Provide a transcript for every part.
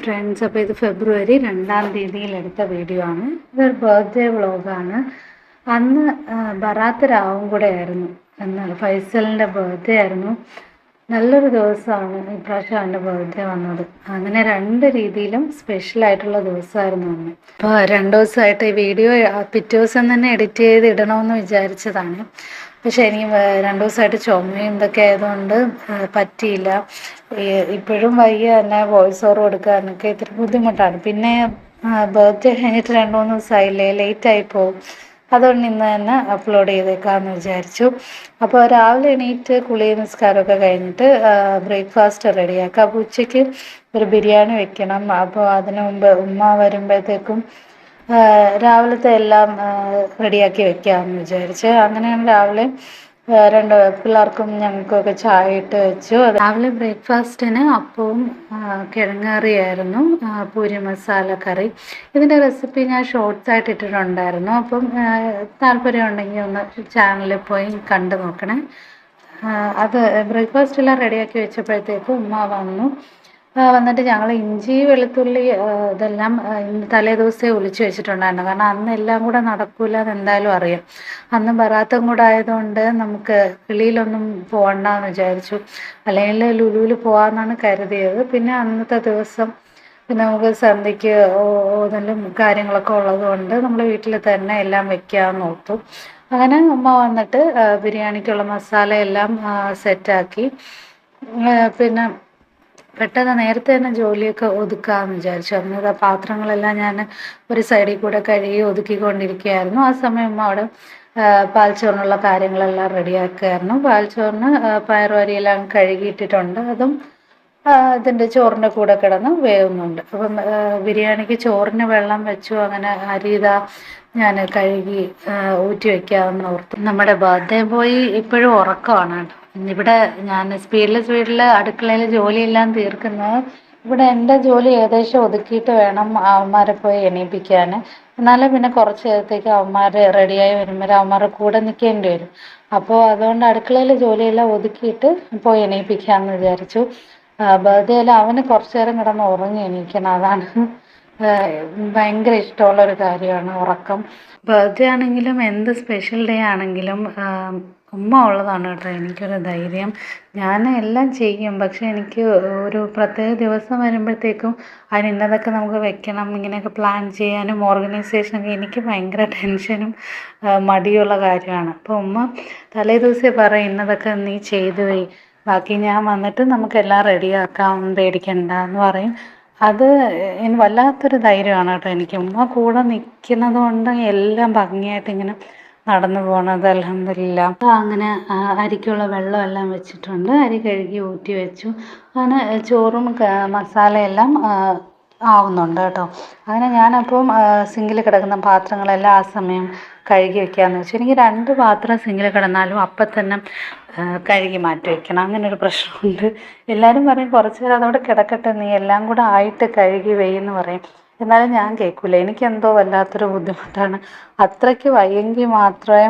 Friends, അപ്പോൾ ഇത് ഫെബ്രുവരി 2-ാം തീയതിയിൽ എടുത്ത വീഡിയോ ആണ്. ഇതൊരു ബർത്ത്ഡേ വ്ളോഗാണ്. അന്ന് ബറാത്ത് രാവും കൂടെ ആയിരുന്നു. അന്ന് ഫൈസലിൻ്റെ ബർത്ത്ഡേ ആയിരുന്നു. നല്ലൊരു ദിവസമാണ് ഇപ്രാവശ്യം അവൻ്റെ ബർത്ത്ഡേ വന്നത്. അങ്ങനെ 2 രീതിയിലും സ്പെഷ്യലായിട്ടുള്ള ദിവസമായിരുന്നു അന്ന്. അപ്പോൾ 2 ദിവസമായിട്ട് ഈ വീഡിയോ പിറ്റേ ദിവസം തന്നെ എഡിറ്റ് ചെയ്ത് ഇടണമെന്ന് വിചാരിച്ചതാണ്. പക്ഷെ എനിക്ക് 2 ദിവസമായിട്ട് ചുമയും ഇതൊക്കെ ആയതുകൊണ്ട് പറ്റിയില്ല. ഇപ്പോഴും വയ്യ തന്നെ വോയിസ് ഓവർ കൊടുക്കാനൊക്കെ ഇത്തിരി ബുദ്ധിമുട്ടാണ്. പിന്നെ ബർത്ത്ഡേ കഴിഞ്ഞിട്ട് 2-3 ദിവസമായില്ലേ, ലേറ്റായി പോകും. അതുകൊണ്ട് ഇന്ന് തന്നെ അപ്ലോഡ് ചെയ്തേക്കാമെന്ന് വിചാരിച്ചു. അപ്പോൾ രാവിലെ എണീറ്റ് കുളി നിസ്കാരമൊക്കെ കഴിഞ്ഞിട്ട് ബ്രേക്ക്ഫാസ്റ്റ് റെഡിയാക്കുക. അപ്പോൾ ഉച്ചയ്ക്ക് ഒരു ബിരിയാണി വെക്കണം. അപ്പോൾ അതിനു മുമ്പ് ഉമ്മ വരുമ്പോഴത്തേക്കും രാവിലത്തെ എല്ലാം റെഡിയാക്കി വെക്കാമെന്ന് വിചാരിച്ച് അങ്ങനെയാണ് രാവിലെ 2 പിള്ളേർക്കും ഞങ്ങൾക്കൊക്കെ ചായ ഇട്ട് വെച്ചു. രാവിലെ ബ്രേക്ക്ഫാസ്റ്റിന് അപ്പവും കിഴങ്ങറിയായിരുന്നു, പൂരി മസാല കറി. ഇതിൻ്റെ റെസിപ്പി ഞാൻ ഷോർട്സ് ആയിട്ട് ഇട്ടിട്ടുണ്ടായിരുന്നു. അപ്പം താല്പര്യം ഉണ്ടെങ്കിൽ ഒന്ന് ചാനലിൽ പോയി കണ്ടു നോക്കണേ. അത് ബ്രേക്ക്ഫാസ്റ്റ് എല്ലാം റെഡിയാക്കി വെച്ചപ്പോഴത്തേക്കും ഉമ്മ വന്നിട്ട് ഞങ്ങൾ ഇഞ്ചി വെളുത്തുള്ളി ഇതെല്ലാം തലേ ദിവസമേ ഒളിച്ച് വെച്ചിട്ടുണ്ടായിരുന്നു. കാരണം അന്ന് എല്ലാം കൂടെ നടക്കൂല എന്ന് എന്തായാലും അറിയാം. അന്ന് ബറാത്തും കൂടെ ആയതുകൊണ്ട് നമുക്ക് വെളിയിലൊന്നും പോകണ്ടെന്ന് വിചാരിച്ചു. അല്ലെങ്കിൽ ലുലുവിൽ പോകാമെന്നാണ് കരുതിയത്. പിന്നെ അന്നത്തെ ദിവസം പിന്നെ നമുക്ക് സന്ധ്യയ്ക്ക് ഓതലും കാര്യങ്ങളൊക്കെ ഉള്ളത് കൊണ്ട് നമ്മൾ വീട്ടിൽ തന്നെ എല്ലാം വെക്കാമെന്ന് ഓർത്തു. അങ്ങനെ ഉമ്മ വന്നിട്ട് ബിരിയാണിക്കുള്ള മസാലയെല്ലാം സെറ്റാക്കി. പിന്നെ പെട്ടെന്ന് നേരത്തെ തന്നെ ജോലിയൊക്കെ ഒതുക്കാമെന്ന് വിചാരിച്ചു. അന്നത്തെ പാത്രങ്ങളെല്ലാം ഞാൻ ഒരു സൈഡിൽ കൂടെ കഴുകി ഒതുക്കിക്കൊണ്ടിരിക്കുകയായിരുന്നു. ആ സമയം അവിടെ പാൽച്ചോറിനുള്ള കാര്യങ്ങളെല്ലാം റെഡിയാക്കുകയായിരുന്നു. പാൽച്ചോറിന് പയറുവരിയെല്ലാം കഴുകിയിട്ടിട്ടുണ്ട്. അതും ഇതിൻ്റെ ചോറിൻ്റെ കൂടെ കിടന്ന് വേവുന്നുണ്ട്. അപ്പം ബിരിയാണിക്ക് ചോറിന് വെള്ളം വെച്ചു. അങ്ങനെ അരി ഇതാ ഞാൻ കഴുകി ഊറ്റി വയ്ക്കാമെന്ന് ഓർത്തു. നമ്മുടെ ബർത്ത്ഡേ ബോയ് ഇപ്പോഴും ഉറക്കമാണ് കേട്ടോ. ഇവിടെ ഞാൻ സ്പീഡിൽ അടുക്കളയിൽ ജോലിയെല്ലാം തീർക്കുന്നത്. ഇവിടെ എൻ്റെ ജോലി ഏകദേശം ഒതുക്കിയിട്ട് വേണം അവന്മാരെ പോയി എണീപ്പിക്കാൻ. എന്നാലും പിന്നെ കുറച്ച് നേരത്തേക്ക് അവന്മാർ റെഡിയായി വരുമ്പോൾ അവന്മാരുടെ കൂടെ നിൽക്കേണ്ടി വരും. അപ്പോൾ അതുകൊണ്ട് അടുക്കളയിൽ ജോലിയെല്ലാം ഒതുക്കിയിട്ട് പോയി എണീപ്പിക്കാമെന്ന് വിചാരിച്ചു. ബർത്ത്ഡേയിൽ അവന് കുറച്ച് നേരം കിടന്ന് ഉറങ്ങി എണീക്കണം. അതാണ് ഭയങ്കര ഇഷ്ടമുള്ളൊരു കാര്യമാണ് ഉറക്കം. ബർത്ത്ഡേ ആണെങ്കിലും എന്ത് സ്പെഷ്യൽ ഡേ ആണെങ്കിലും ഉമ്മ ഉള്ളതാണ് കേട്ടോ എനിക്കൊരു ധൈര്യം. ഞാൻ എല്ലാം ചെയ്യും, പക്ഷെ എനിക്ക് ഒരു പ്രത്യേക ദിവസം വരുമ്പോഴത്തേക്കും അതിന് ഇന്നതൊക്കെ നമുക്ക് വെക്കണം, ഇങ്ങനെയൊക്കെ പ്ലാൻ ചെയ്യാനും ഓർഗനൈസേഷനൊക്കെ എനിക്ക് ഭയങ്കര ടെൻഷനും മടിയുള്ള കാര്യമാണ്. അപ്പോൾ ഉമ്മ തലേ ദിവസമേ പറയും ഇന്നതൊക്കെ നീ ചെയ്തു പോയി, ബാക്കി ഞാൻ വന്നിട്ട് നമുക്കെല്ലാം റെഡിയാക്കാം, പേടിക്കണ്ട എന്ന് പറയും. അത് വല്ലാത്തൊരു ധൈര്യമാണ് കേട്ടോ എനിക്ക്. ഉമ്മ കൂടെ നിൽക്കുന്നത് കൊണ്ട് എല്ലാം ഭംഗിയായിട്ട് ഇങ്ങനെ നടന്നു പോകണത്. അൽഹംദുലില്ലാ. അങ്ങനെ അരിക്കുള്ള വെള്ളമെല്ലാം വെച്ചിട്ടുണ്ട്. അരി കഴുകി ഊറ്റി വെച്ചു. അങ്ങനെ ചോറും മസാലയെല്ലാം ആവുന്നുണ്ട് കേട്ടോ. അങ്ങനെ ഞാനപ്പം സിങ്കിൽ കിടക്കുന്ന പാത്രങ്ങളെല്ലാം ആ സമയം കഴുകി വെക്കാമെന്ന് വെച്ചു. എനിക്ക് 2 പാത്രം സിങ്കിൽ കിടന്നാലും അപ്പം തന്നെ കഴുകി മാറ്റി വെക്കണം. അങ്ങനൊരു പ്രശ്നമുണ്ട്. എല്ലാവരും പറയും കുറച്ച് നേരം അതവിടെ കിടക്കട്ടെ, നീ എല്ലാം കൂടെ ആയിട്ട് കഴുകി വെയ്യെന്ന് പറയും. എന്നാലും ഞാൻ കേൾക്കില്ല. എനിക്കെന്തോ വല്ലാത്തൊരു ബുദ്ധിമുട്ടാണ്. അത്രയ്ക്ക് വയ്യെങ്കിൽ മാത്രമേ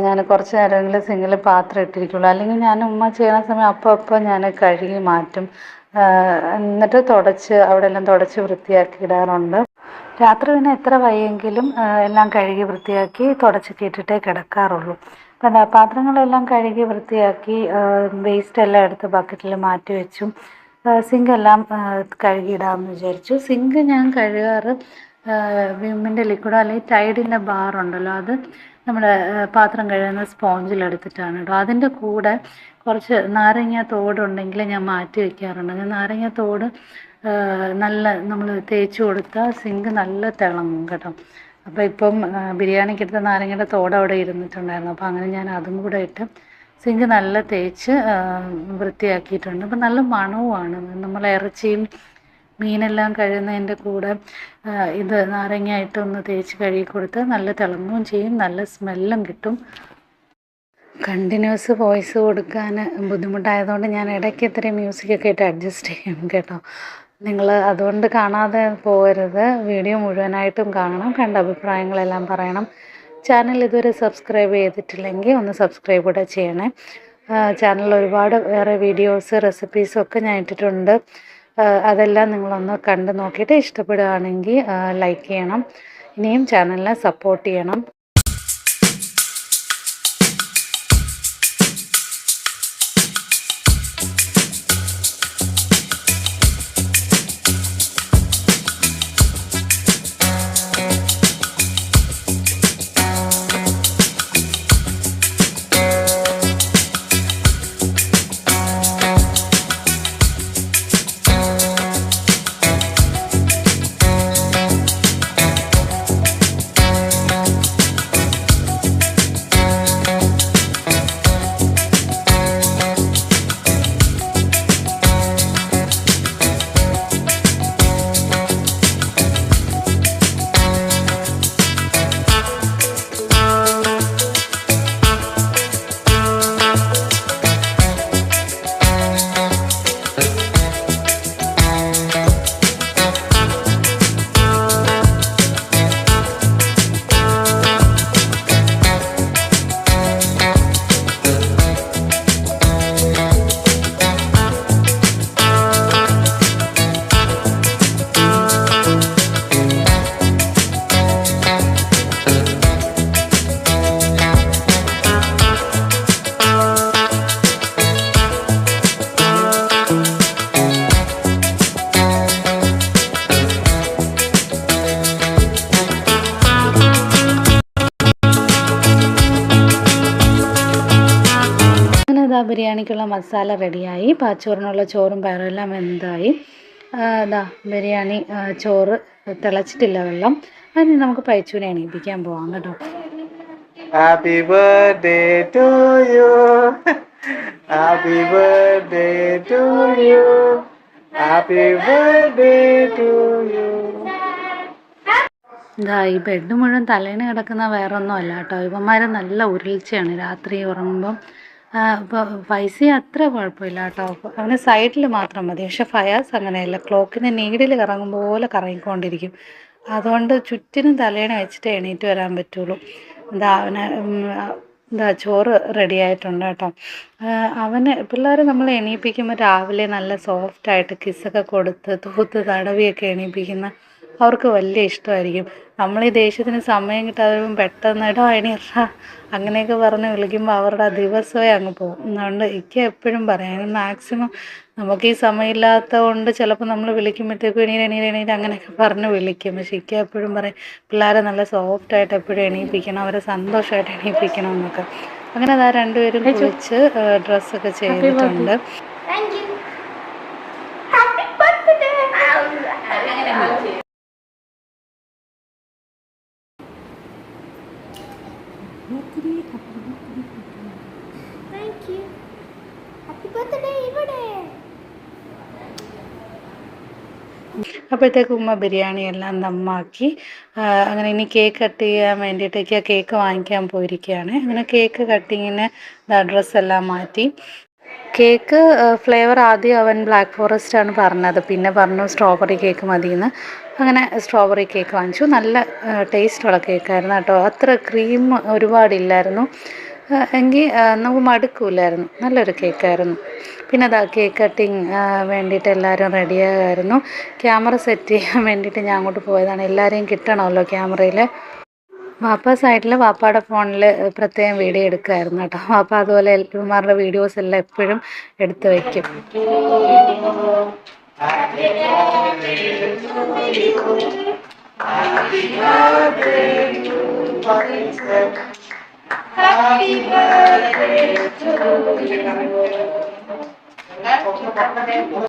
ഞാൻ കുറച്ച് നേരമെങ്കിലും സിങ്കിൽ പാത്രം ഇട്ടിരിക്കുള്ളൂ. അല്ലെങ്കിൽ ഞാൻ ഉമ്മ ചെയ്യുന്ന സമയം അപ്പം ഞാൻ കഴുകി മാറ്റും. എന്നിട്ട് അവിടെ എല്ലാം തുടച്ച് വൃത്തിയാക്കി ഇടാറുണ്ട്. രാത്രി പിന്നെ എത്ര വയ്യെങ്കിലും എല്ലാം കഴുകി വൃത്തിയാക്കി തുടച്ചൊക്കെ ഇട്ടിട്ടേ കിടക്കാറുള്ളൂ. അപ്പം എന്താ പാത്രങ്ങളെല്ലാം കഴുകി വൃത്തിയാക്കി വേസ്റ്റ് എല്ലാം എടുത്ത് ബക്കറ്റിൽ മാറ്റി വെച്ചു. സിങ്കെല്ലാം കഴുകിയിടാമെന്ന് വിചാരിച്ചു. സിങ്ക് ഞാൻ കഴുകാറ് വിമ്മിൻ്റെ ലിക്വിഡോ അല്ലെങ്കിൽ ടൈഡിൻ്റെ ബാറുണ്ടല്ലോ, അത് നമ്മുടെ പാത്രം കഴുകുന്ന സ്പോഞ്ചിലെടുത്തിട്ടാണ് കേട്ടോ. അതിൻ്റെ കൂടെ കുറച്ച് നാരങ്ങ തോടുണ്ടെങ്കിൽ ഞാൻ മാറ്റി വയ്ക്കാറുണ്ട്. നാരങ്ങ തോട് നല്ല നമ്മൾ തേച്ച് കൊടുത്താൽ സിങ്ക് നല്ല തിളങ്ങും കേട്ടോ. അപ്പോൾ ഇപ്പം ബിരിയാണിക്കെടുത്ത നാരങ്ങയുടെ തോട് അവിടെ ഇരുന്നിട്ടുണ്ടായിരുന്നു. അപ്പോൾ അങ്ങനെ ഞാൻ അതും കൂടെ ഇട്ട് സിങ്ക് നല്ല തേച്ച് വൃത്തിയാക്കിയിട്ടുണ്ട്. അപ്പം നല്ല മണവുമാണ്. നമ്മൾ ഇറച്ചിയും മീനെല്ലാം കഴുകുന്നതിൻ്റെ കൂടെ ഇത് നാരങ്ങയായിട്ടൊന്ന് തേച്ച് കഴുകി കൊടുത്ത് നല്ല തിളങ്ങുകയും ചെയ്യും, നല്ല സ്മെല്ലും കിട്ടും. കണ്ടിന്യൂസ് വോയിസ് കൊടുക്കാൻ ബുദ്ധിമുട്ടായതുകൊണ്ട് ഞാൻ ഇടയ്ക്ക് ഇത്രയും മ്യൂസിക്കൊക്കെ ഇട്ട് അഡ്ജസ്റ്റ് ചെയ്യും കേട്ടോ. നിങ്ങൾ അതുകൊണ്ട് കാണാതെ പോകരുത്, വീഡിയോ മുഴുവനായിട്ടും കാണണം, കണ്ട അഭിപ്രായങ്ങളെല്ലാം പറയണം. ചാനൽ ഇതുവരെ സബ്സ്ക്രൈബ് ചെയ്തിട്ടില്ലെങ്കിൽ ഒന്ന് സബ്സ്ക്രൈബ് കൂടെ ചെയ്യണേ. ചാനലിൽ ഒരുപാട് വേറെ വീഡിയോസ് റെസിപ്പീസും ഒക്കെ ഞാൻ ഇട്ടിട്ടുണ്ട്. അതെല്ലാം നിങ്ങളൊന്ന് കണ്ട് നോക്കിയിട്ട് ഇഷ്ടപ്പെടുകയാണെങ്കിൽ ലൈക്ക് ചെയ്യണം. ഇനിയും ചാനലിനെ സപ്പോർട്ട് ചെയ്യണം. ബിരിയാണിക്കുള്ള മസാല റെഡിയായി. പാച്ചോറിനുള്ള ചോറും പയറും എല്ലാം വെന്തായി. ബിരിയാണി ചോറ് തിളച്ചിട്ടില്ല വെള്ളം. അതിന് നമുക്ക് പൈച്ചൂനെ എണീപ്പിക്കാൻ പോവാം കേട്ടോ. Happy birthday to you, happy birthday to you, happy birthday to you. ഈ ബെഡ് മുഴുവൻ തലേന്ന് കിടക്കുന്ന വേറൊന്നും അല്ല കേട്ടോ. ഇവന്മാർ നല്ല ഉരുൾച്ചയാണ് രാത്രി ഉറങ്ങുമ്പം. ഇപ്പോൾ പൈസ അത്ര കുഴപ്പമില്ല കേട്ടോ. അവന് സൈഡിൽ മാത്രം മതി. പക്ഷെ ഫയാസ് അങ്ങനെയല്ല, ക്ലോക്കിന് നീഡിൽ കറങ്ങും പോലെ കറങ്ങിക്കൊണ്ടിരിക്കും. അതുകൊണ്ട് ചുറ്റിനും തലേണ വെച്ചിട്ട് എണീറ്റ് വരാൻ പറ്റുള്ളൂ. ചോറ് റെഡി ആയിട്ടുണ്ട് കേട്ടോ. പിള്ളേർ നമ്മൾ എണീപ്പിക്കുമ്പോൾ രാവിലെ നല്ല സോഫ്റ്റായിട്ട് കിസ്സൊക്കെ കൊടുത്ത് തൂത്ത് തടവിയൊക്കെ എണീപ്പിക്കുന്ന അവർക്ക് വലിയ ഇഷ്ടമായിരിക്കും. നമ്മൾ ഈ ദേഷ്യത്തിന് സമയം കിട്ടാതെ പെട്ടെന്ന് എണീറാ അങ്ങനെയൊക്കെ പറഞ്ഞ് വിളിക്കുമ്പോൾ അവരുടെ ദിവസമേ അങ്ങ് പോകും. അതുകൊണ്ട് എനിക്ക് എപ്പോഴും പറയാം, മാക്സിമം നമുക്ക് ഈ സമയമില്ലാത്തത് കൊണ്ട് ചിലപ്പോൾ നമ്മൾ വിളിക്കുമ്പോഴത്തേക്കും എണീറ്റ് അങ്ങനെയൊക്കെ പറഞ്ഞ് വിളിക്കും. പക്ഷെ എനിക്ക് എപ്പോഴും പറയും പിള്ളേരെ നല്ല സോഫ്റ്റായിട്ട് എപ്പോഴും എണീപ്പിക്കണം, അവരെ സന്തോഷമായിട്ട് എണീപ്പിക്കണം എന്നൊക്കെ. അങ്ങനെ രണ്ടുപേരും കുളിച്ച് ഡ്രസ്സൊക്കെ ചെയ്തിട്ടുണ്ട്. അപ്പോഴത്തേക്ക് ഉമ്മ ബിരിയാണി എല്ലാം ദമ്മാക്കി. അങ്ങനെ ഇനി കേക്ക് കട്ട് ചെയ്യാൻ വേണ്ടിയിട്ടേക്ക് കേക്ക് വാങ്ങിക്കാൻ പോയിരിക്കുകയാണ്. അങ്ങനെ കേക്ക് കട്ടിങ്ങിന് ഡ്രസ്സെല്ലാം മാറ്റി. കേക്ക് ഫ്ലേവർ ആദ്യം അവൻ ബ്ലാക്ക് ഫോറസ്റ്റാണ് പറഞ്ഞത്, പിന്നെ പറഞ്ഞു സ്ട്രോബെറി കേക്ക് മതിയെന്ന്. അങ്ങനെ സ്ട്രോബെറി കേക്ക് വാങ്ങിച്ചു. നല്ല ടേസ്റ്റുള്ള കേക്കായിരുന്നു കേട്ടോ. അത്ര ക്രീം ഒരുപാടില്ലായിരുന്നു, എങ്കിൽ നമുക്ക് മടുക്കില്ലായിരുന്നു. നല്ലൊരു കേക്കായിരുന്നു. പിന്നെ കേക്ക് കട്ടിങ് വേണ്ടിയിട്ട് എല്ലാവരും റെഡിയായിരുന്നു. ക്യാമറ സെറ്റ് ചെയ്യാൻ വേണ്ടിയിട്ട് ഞാൻ അങ്ങോട്ട് പോയതാണ്. എല്ലാവരെയും കിട്ടണമല്ലോ ക്യാമറയിൽ. വാപ്പ സൈഡിൽ വാപ്പയുടെ ഫോണിൽ പ്രത്യേകം വീഡിയോ എടുക്കുമായിരുന്നു കേട്ടോ. വാപ്പ അതുപോലെ ഇവന്മാരുടെ വീഡിയോസ് എല്ലാം എപ്പോഴും എടുത്ത് വയ്ക്കും. Happy birthday to you.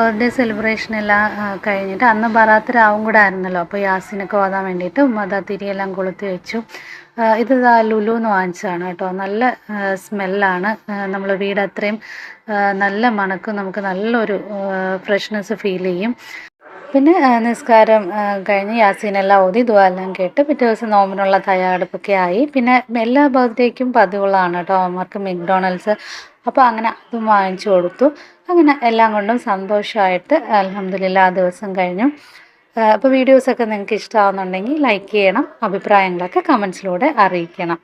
Birthday celebration എല്ലാം കഴിഞ്ഞിട്ട് അന്ന് ബറാത്ത് രാവും കൂടെ ആയിരുന്നല്ലോ. അപ്പോൾ യാസിനൊക്കെ ഓതാൻ വേണ്ടിയിട്ട് ഉമ്മ തിരിയെല്ലാം കൊളുത്തി വെച്ചു. ഇത് ലുലുന്ന് വാങ്ങിച്ചതാണ് കേട്ടോ. നല്ല സ്മെല്ലാണ്. നമ്മൾ വീട് അത്രയും നല്ല മണക്കും, നമുക്ക് നല്ലൊരു ഫ്രഷ്നെസ് ഫീൽ ചെയ്യും. പിന്നെ നിസ്കാരം കഴിഞ്ഞ് യാസീനെല്ലാം ഓതി ദുആ എല്ലാം കേട്ട് പിറ്റേ ദിവസം നോമ്പിനുള്ള തയ്യാറെടുപ്പൊക്കെ ആയി. പിന്നെ എല്ലാ ബർത്ത്ഡേക്കും പതിവുള്ളതാണ് കേട്ടോ അവന്മാർക്ക് മെക്ഡൊണാൾഡ്സ്. അപ്പോൾ അങ്ങനെ അതും വാങ്ങിച്ചു കൊടുത്തു. അങ്ങനെ എല്ലാം കൊണ്ടും സന്തോഷമായിട്ട് അൽഹംദുലില്ലാ ആ ദിവസം കഴിഞ്ഞു. അപ്പോൾ വീഡിയോസൊക്കെ നിങ്ങൾക്ക് ഇഷ്ടമാവുന്നുണ്ടെങ്കിൽ ലൈക്ക് ചെയ്യണം, അഭിപ്രായങ്ങളൊക്കെ കമൻസിലൂടെ അറിയിക്കണം.